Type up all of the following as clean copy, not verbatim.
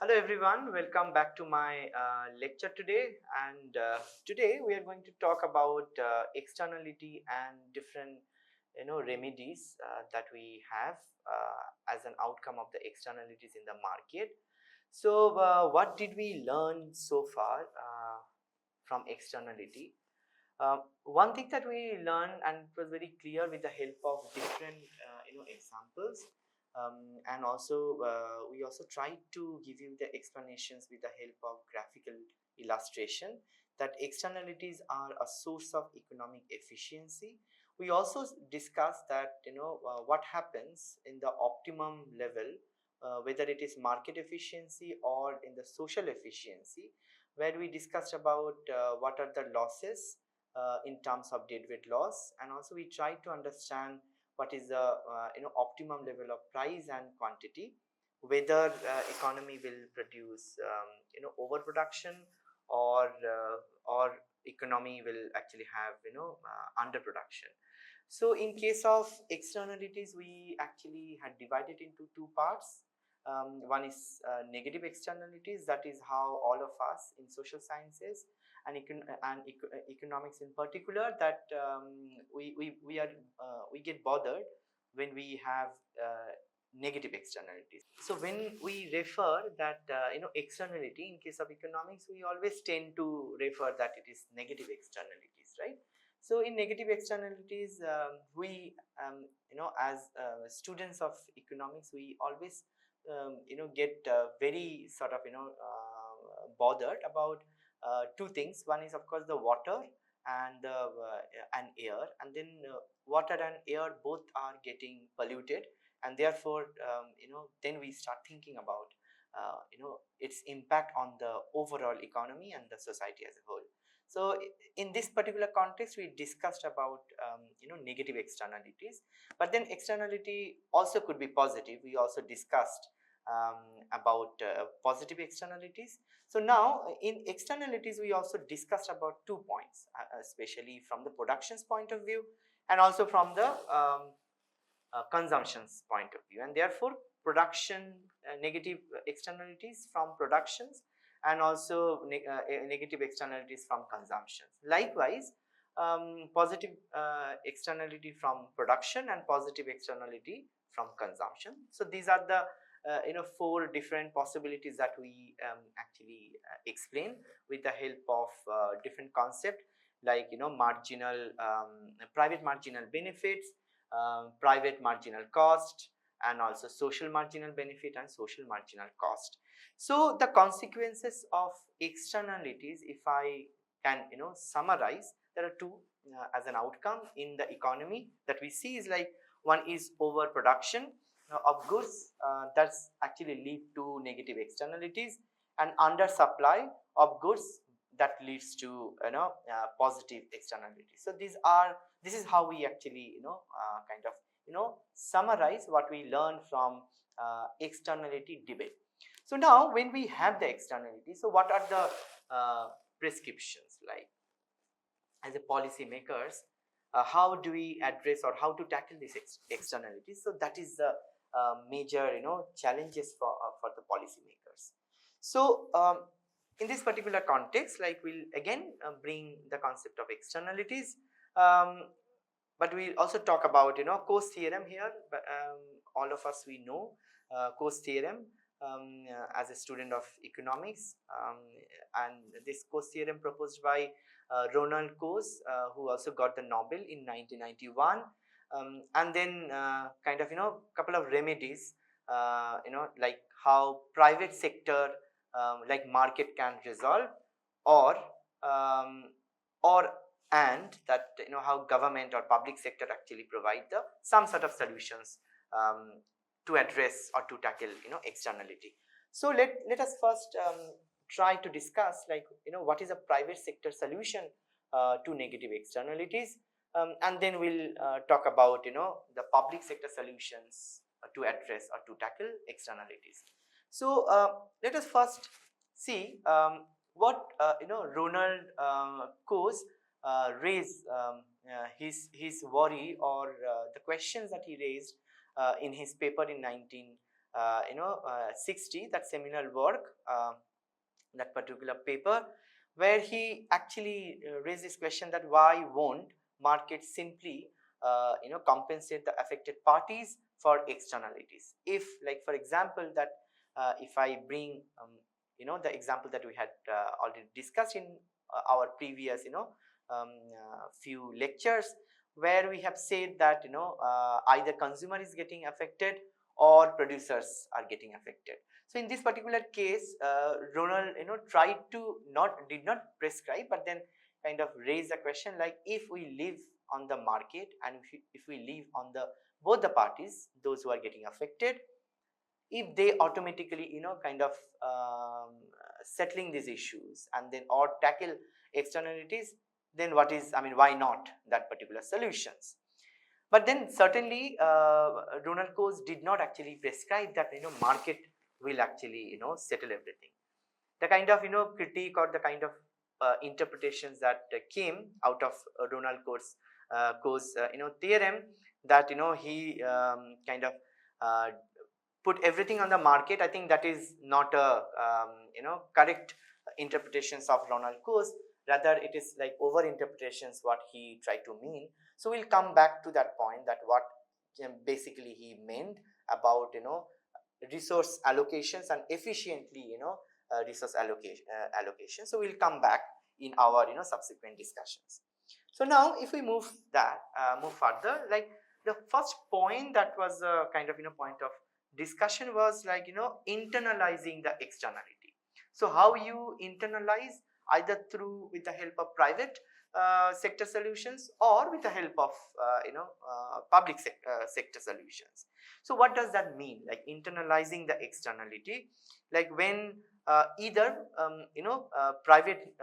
Hello everyone, welcome back to my lecture today, and today we are going to talk about externality and different remedies that we have as an outcome of the externalities in the market. So what did we learn so far from externality? One thing that we learned, and it was very clear with the help of different examples, and also we also tried to give you the explanations with the help of graphical illustration, that externalities are a source of economic efficiency. We also discussed that what happens in the optimum level, whether it is market efficiency or in the social efficiency, where we discussed about what are the losses in terms of deadweight loss, and also we try to understand what is the optimum level of price and quantity, whether economy will produce overproduction, or economy will actually have underproduction. So in case of externalities, we actually had divided into two parts. One is negative externalities, that is how all of us in social sciences and economics in particular, that we get bothered when we have negative externalities. So when we refer that externality in case of economics, we always tend to refer that it is negative externalities, right? So in negative externalities, we as students of economics, we always get very sort of bothered about two things. One is of course the water and air, and then water and air both are getting polluted, and therefore then we start thinking about its impact on the overall economy and the society as a whole. So in this particular context, we discussed about negative externalities, but then externality also could be positive. We also discussed about positive externalities. So now in externalities, we also discussed about 2 points, especially from the production's point of view and also from the consumption's point of view, and therefore production negative externalities from productions, and also negative externalities from consumption. Likewise, positive externality from production and positive externality from consumption. So these are the 4 different possibilities that we actually explain with the help of different concept, like marginal private marginal benefits, private marginal cost, and also social marginal benefit and social marginal cost. So the consequences of externalities, if I can summarize, there are 2 as an outcome in the economy that we see is like, one is overproduction of goods, that's actually lead to negative externalities, and undersupply of goods that leads to positive externalities. So this is how we actually kind of summarize what we learn from externality debate. So now when we have the externality, so what are the prescriptions, like as a policy makers, how do we address or how to tackle these externalities? So that is the major challenges for the policy makers. So in this particular context, like we'll again bring the concept of externalities, but we'll also talk about Coase theorem here. But all of us, we know Coase theorem as a student of economics, and this Coase theorem proposed by Ronald Coase, who also got the Nobel in 1991. And then kind of couple of remedies, like how private sector like market can resolve, or and that how government or public sector actually provide the some sort of solutions to address or to tackle externality. So let us first try to discuss, like what is a private sector solution to negative externalities, and then we'll talk about the public sector solutions to address or to tackle externalities. So let us first see what Ronald Coase raised his worry, or the questions that he raised in his paper in 19 60, that seminal work, that particular paper, where he actually raised this question that why won't market simply compensate the affected parties for externalities. If, like for example, that if I bring the example that we had already discussed in our previous few lectures, where we have said that either consumer is getting affected or producers are getting affected. So in this particular case, Ronald did not prescribe, but then kind of raise a question like, if we live on the market and if we live on the both the parties, those who are getting affected, if they automatically kind of settling these issues and then or tackle externalities, then what is, I mean, why not that particular solutions? But then certainly Ronald Coase did not actually prescribe that market will actually settle everything. The kind of critique or the kind of interpretations that came out of Ronald Coase theorem, that he kind of put everything on the market. I think that is not a correct interpretations of Ronald Coase. Rather, it is like over interpretations what he tried to mean. So we'll come back to that point, that what basically he meant about resource allocations and efficiently resource allocation. So we'll come back in our subsequent discussions. So now if we move further, like the first point that was a kind of point of discussion was like internalizing the externality. So how you internalize, either through with the help of private sector solutions or with the help of public sector solutions. So what does that mean, like internalizing the externality? Like when either private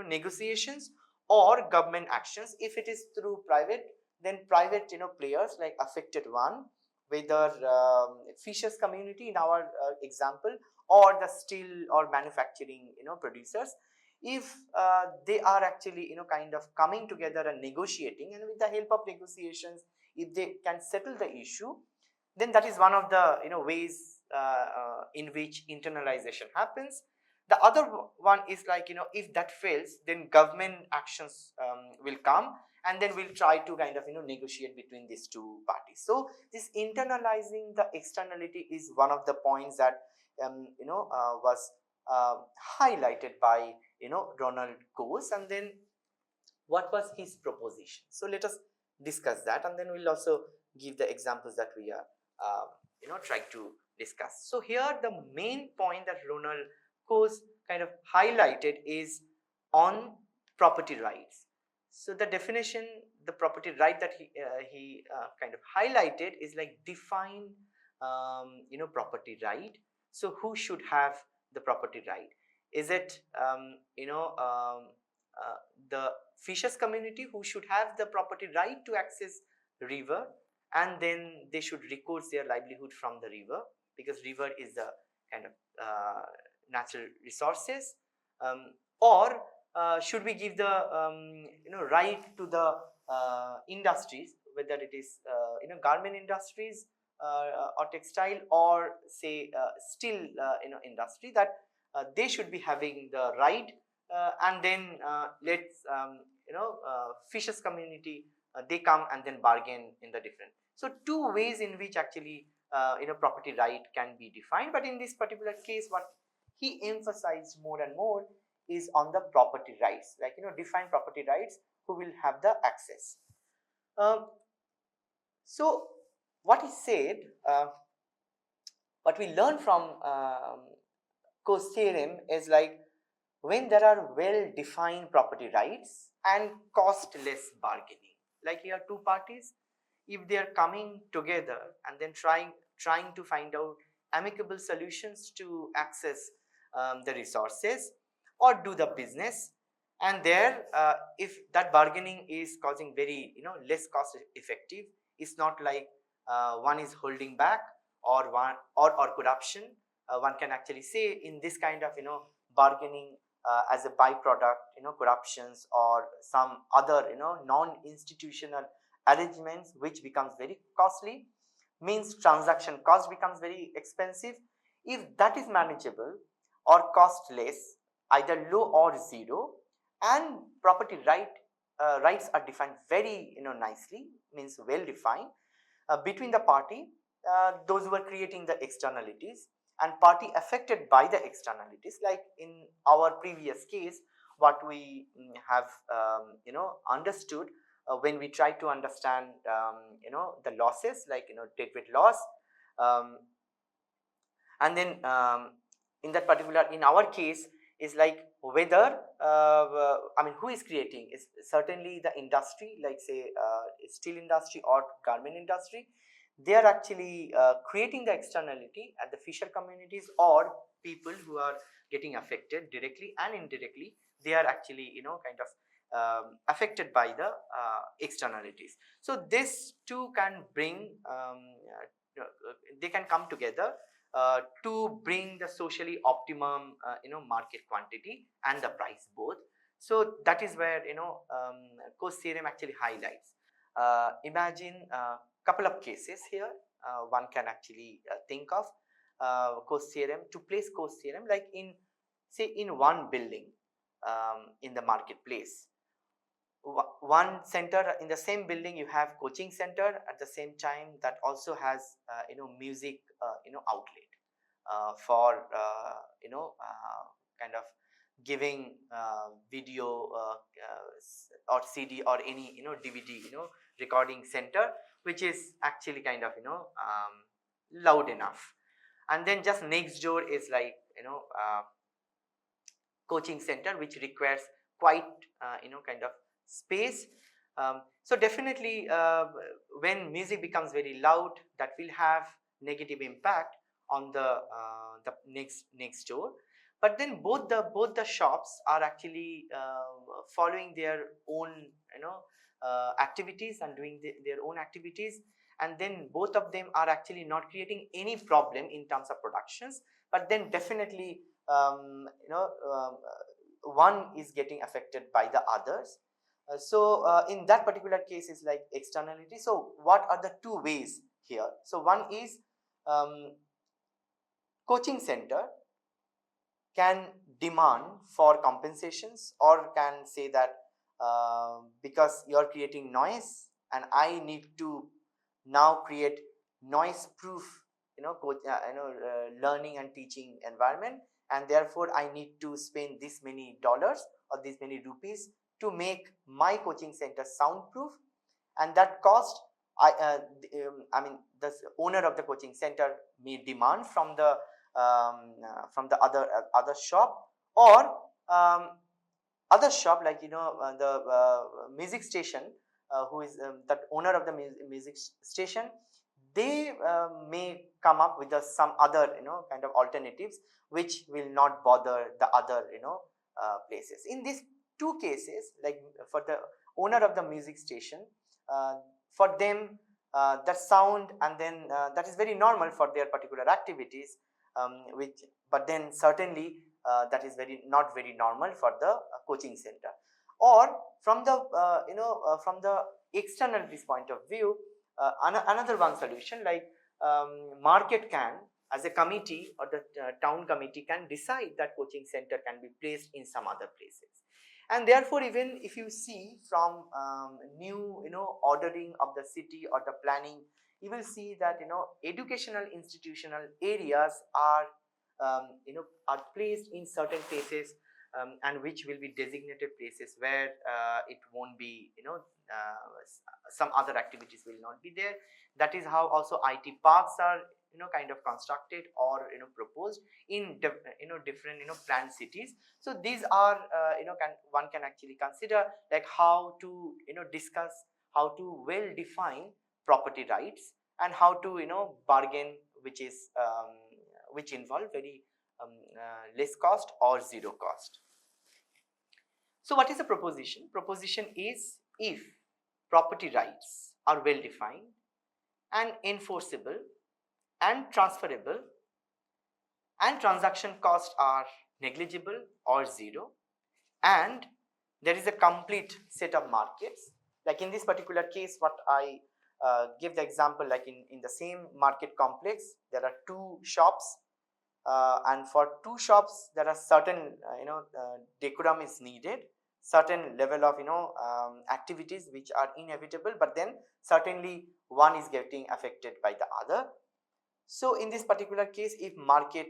negotiations or government actions, if it is through private, then private players like affected one, whether fishes community in our example, or the steel or manufacturing producers, if they are actually kind of coming together and negotiating, and with the help of negotiations, if they can settle the issue, then that is one of the ways in which internalization happens. The other one is like if that fails, then government actions will come, and then we'll try to kind of negotiate between these two parties. So this internalizing the externality is one of the points that was highlighted by Ronald Coase. And then what was his proposition? So let us discuss that, and then we'll also give the examples that we are trying to discuss. So here the main point that Ronald Coase kind of highlighted is on property rights. So the definition, the property right that he kind of highlighted is like define property right. So who should have the property right? Is it the fishers community who should have the property right to access river, and then they should record their livelihood from the river, because river is the kind of natural resources, or should we give the right to the industries, whether it is garment industries or textile, or say steel industry, that they should be having the right, and then let's fishers community they come and then bargain in the different. So two ways in which actually property right can be defined. But in this particular case, what he emphasized more and more is on the property rights, like define property rights, who will have the access. So what he said, what we learn from Coase theorem is like, when there are well defined property rights and cost less bargaining, like here two parties, if they are coming together and then trying to find out amicable solutions to access the resources or do the business, and there if that bargaining is causing very less cost effective, it's not like one is holding back or corruption. One can actually say in this kind of bargaining as a byproduct corruptions or some other non-institutional arrangements which becomes very costly, means transaction cost becomes very expensive. If that is manageable or cost less, either low or zero, and property rights are defined very nicely, means well defined between the party, those who are creating the externalities and party affected by the externalities, like in our previous case what we have understood when we try to understand the losses, like deadweight loss, um, and then in that particular, in our case, is like whether I mean, who is creating is certainly the industry, like say steel industry or garment industry. They are actually creating the externality at the fisher communities, or people who are getting affected directly and indirectly, they are actually kind of affected by the externalities. So this two can bring they can come together to bring the socially optimum market quantity and the price both. So that is where Coase theorem actually highlights. Imagine a couple of cases here. One can actually think of Coase theorem, to place Coase theorem, like in, say, in one building in the marketplace. One center in the same building, you have coaching center, at the same time that also has music outlet for kind of giving video or CD or any DVD recording center, which is actually kind of loud enough. And then just next door is like coaching center, which requires quite kind of space. So definitely when music becomes very loud, that will have negative impact on the next door. But then both the shops are actually following their own activities and doing their own activities, and then both of them are actually not creating any problem in terms of productions. But then definitely one is getting affected by the others. So in that particular case is like externality. So what are the two ways here? So one is coaching center can demand for compensations, or can say that because you are creating noise and I need to now create noise proof learning and teaching environment, and therefore I need to spend this many dollars or this many rupees to make my coaching center soundproof. And that cost, I mean, the owner of the coaching center may demand from the other shop, or other shop, like the music station, who is that owner of the music station, they may come up with some other kind of alternatives which will not bother the other places. In these two cases, like for the owner of the music station, for them the sound, and then that is very normal for their particular activities, which, but then certainly that is not very normal for the coaching center. Or from the from the externalities point of view, another one solution, like market can, as a committee, or the town committee can decide that coaching center can be placed in some other places. And therefore, even if you see from new ordering of the city or the planning, you will see that educational institutional areas are are placed in certain places, and which will be designated places where it won't be some other activities will not be there. That is how also IT parks are kind of constructed or proposed in different planned cities. So these are one can actually consider, like how to discuss, how to well define property rights, and how to bargain, which is which involve very less cost or zero cost. So what is the proposition? Proposition is, if property rights are well defined and enforceable and transferable, and transaction costs are negligible or zero, and there is a complete set of markets, like in this particular case what I give the example like in the same market complex, there are two shops, and for two shops there are certain decorum is needed, certain level of activities which are inevitable, but then certainly one is getting affected by the other. So in this particular case, if market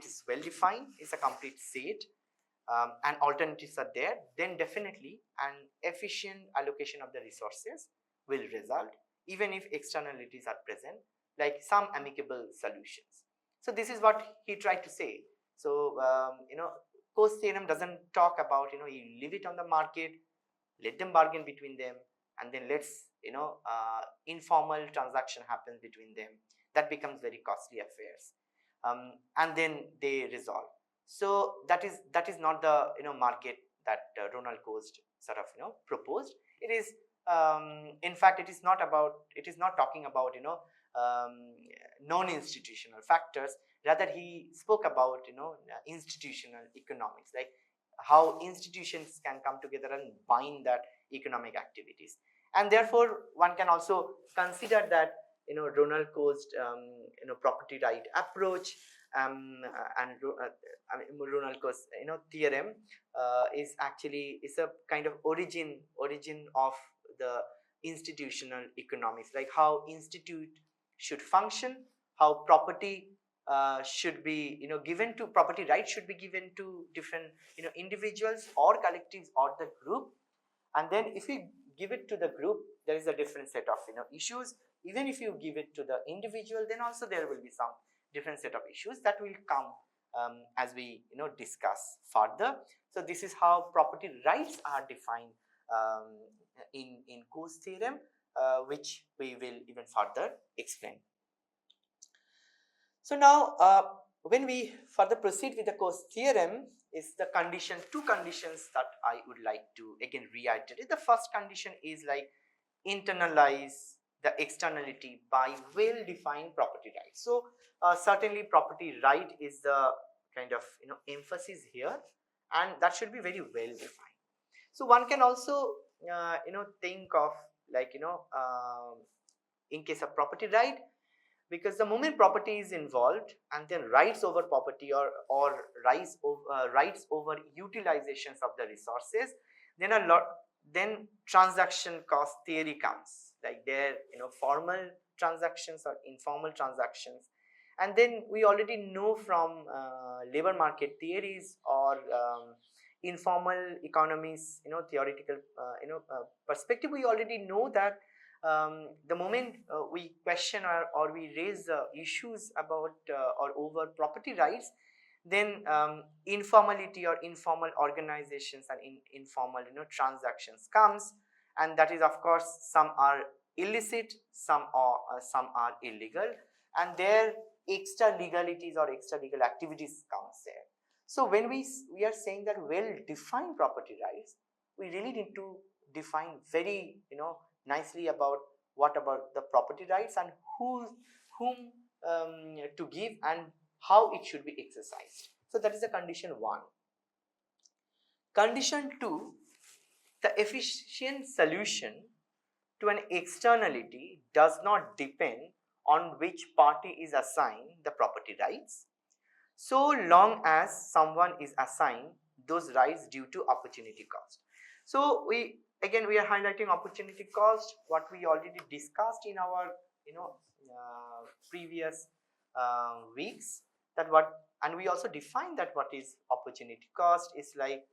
is well defined, is a complete set, and alternatives are there, then definitely an efficient allocation of the resources will result, even if externalities are present, like some amicable solutions. So this is what he tried to say. So Coase theorem doesn't talk about you leave it on the market, let them bargain between them, and then let's informal transaction happens between them. That becomes very costly affairs, and then they resolve. So that is not the market that Ronald Coase sort of proposed. It is in fact it is not talking about non-institutional factors. Rather, he spoke about institutional economics, like how institutions can come together and bind that economic activities. And therefore one can also consider that Ronald Coase property right approach, and Ronald Coase theorem is a kind of origin of the institutional economics, like how institute should function, how property should be given to property rights should be given to different individuals or collectives or the group. And then if you give it to the group, there is a different set of issues. Even if you give it to the individual, then also there will be some different set of issues that will come as we discuss further. So this is how property rights are defined in Coase theorem, which we will even further explain. So now when we further proceed with the Coase theorem, is the two conditions that I would like to again reiterate. The first condition is like internalize the externality by well-defined property rights. So certainly property right is the kind of emphasis here, and that should be very well defined. So one can also think of like in case of property right, because the moment property is involved and then rights over property or rights over utilizations of the resources, then transaction cost theory comes, like there formal transactions or informal transactions. And then we already know from labor market theories or informal economies theoretical perspective, we already know that the moment we question or we raise issues about or over property rights, then informality or informal organizations and informal transactions comes, and that is of course some are illicit, some are illegal, and their extra legalities or extra legal activities comes there. So when we are saying that well defined property rights, we really need to define very nicely about what about the property rights and whom to give and how it should be exercised. So that is the condition 1. Condition 2, the efficient solution to an externality does not depend on which party is assigned the property rights, so long as someone is assigned those rights due to opportunity cost. So we are highlighting opportunity cost, what we already discussed in our previous weeks, and we also defined that what is opportunity cost is like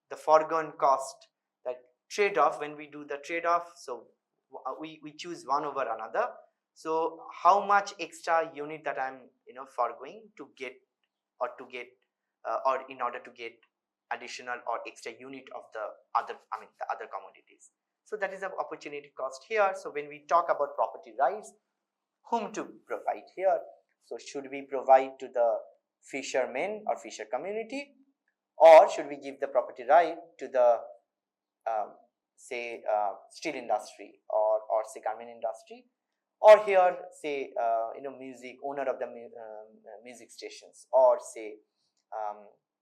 the foregone cost, that trade-off. When we do the trade-off, so we choose one over another. So how much extra unit that I'm foregoing to get or in order to get additional or extra unit of the other commodities. So that is the opportunity cost here. So when we talk about property rights, whom to provide here? So should we provide to the fishermen or fisher community, or should we give the property right to the say steel industry or say garment industry, or here say music owner of the music stations, or say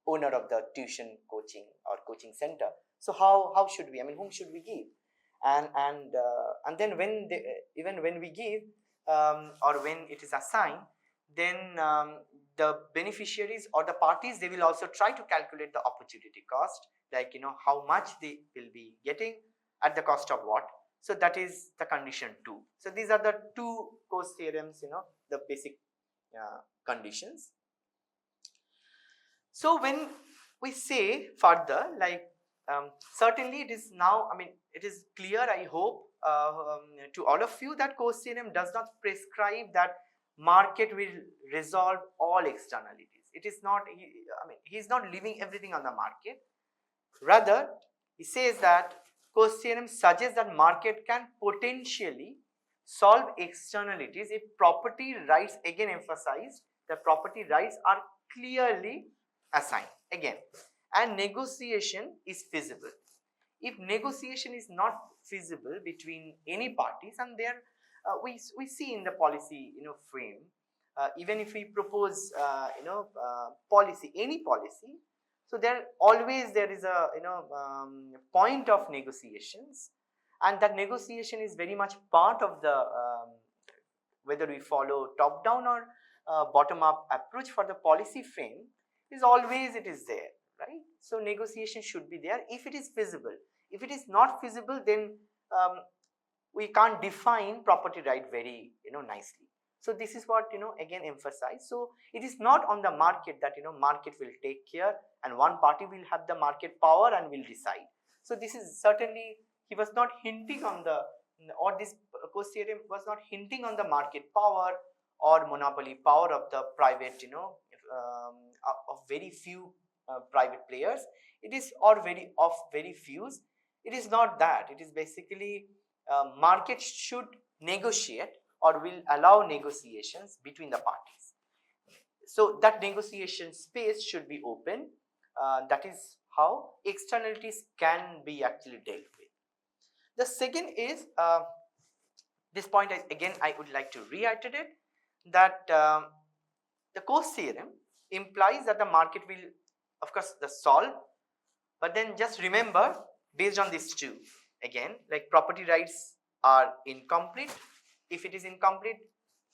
owner of the tuition coaching or coaching center? So how should we, whom should we give? and then when they, even when we give or when it is assigned, then the beneficiaries or the parties, they will also try to calculate the opportunity cost, like how much they will be getting at the cost of what. So that is the condition 2. So these are the two Coase theorems, the basic conditions. So when we say further, like certainly it is now, I mean, it is clear, I hope, to all of you, that Coase theorem does not prescribe that market will resolve all externalities. It is not, I mean, he is not leaving everything on the market. Rather, he says that Coase theorem suggests that market can potentially solve externalities if property rights, again emphasized, that property rights are clearly assigned again, and negotiation is feasible. If negotiation is not feasible between any parties, and there we see in the policy frame, even if we propose policy, any policy, so there is a point of negotiations, and that negotiation is very much part of the whether we follow top down or bottom up approach for the policy frame, is always it is there, right? So negotiation should be there if it is feasible. If it is not feasible, then we can't define property right very nicely. So this is what again emphasize. So it is not on the market that market will take care and one party will have the market power and will decide. So this is certainly, he was not hinting on the, or this Coase theorem was not hinting on the market power or monopoly power of the private of very few private players. It is or very few. It is not that. It is basically market should negotiate or will allow negotiations between the parties. So that negotiation space should be open. That is how externalities can be actually dealt with. The second is, this point again I would like to reiterate, that the Coase theorem implies that the market will, of course, the solve, but then just remember, based on these two, again, like property rights are incomplete. If it is incomplete,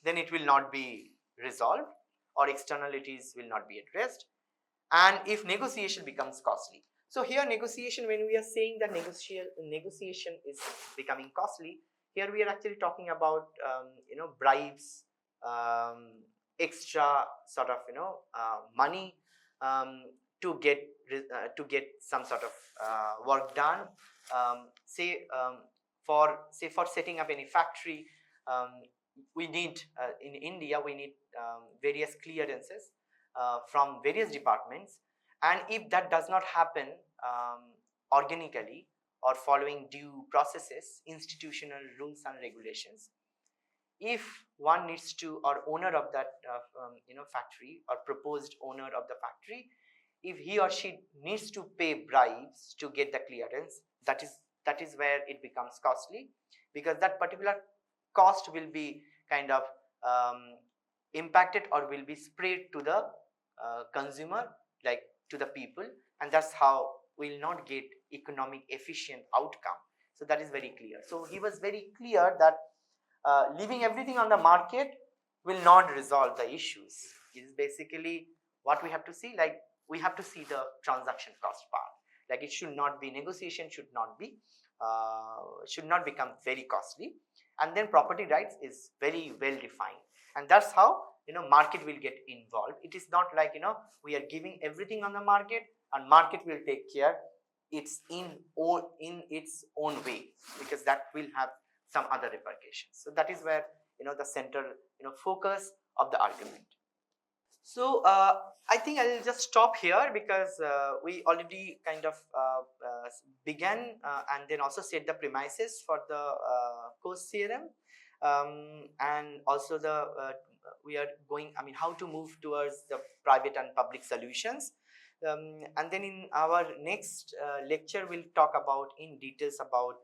then it will not be resolved or externalities will not be addressed, and if negotiation becomes costly. So here negotiation, when we are saying that negotiation is becoming costly, here we are actually talking about bribes, extra sort of money to get some sort of work done. Say for setting up any factory, we need in India we need various clearances from various departments, and if that does not happen organically or following due processes, institutional rules and regulations, if one needs to, or owner of that factory or proposed owner of the factory, if he or she needs to pay bribes to get the clearance, that is where it becomes costly, because that particular cost will be kind of impacted or will be spread to the consumer, like to the people, and that's how we'll not get economic efficient outcome. So that is very clear. So he was very clear that leaving everything on the market will not resolve the issues. It is basically what we have to see, like we have to see the transaction cost part, like it should not be, negotiation should not become very costly, and then property rights is very well defined, and that's how market will get involved. It is not like we are giving everything on the market and market will take care it's in its own way, because that will have some other repercussions. So that is where the central focus of the argument. So I think I will just stop here, because we already kind of began and then also set the premises for the Coase theorem, and also the we are going, I mean, how to move towards the private and public solutions. And then in our next lecture we'll talk about in details about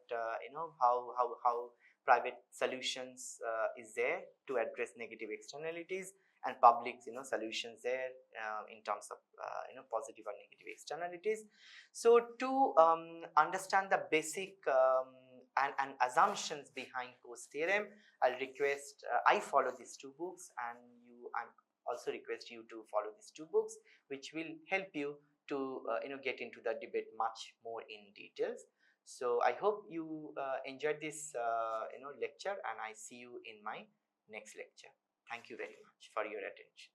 how private solutions is there to address negative externalities, and public solutions there in terms of positive or negative externalities. So to understand the basic and assumptions behind Coase theorem, I'll request I follow these two books, and I also request you to follow these two books, which will help you to get into the debate much more in details. So I hope you enjoyed this lecture, and I see you in my next lecture. Thank you very much for your attention.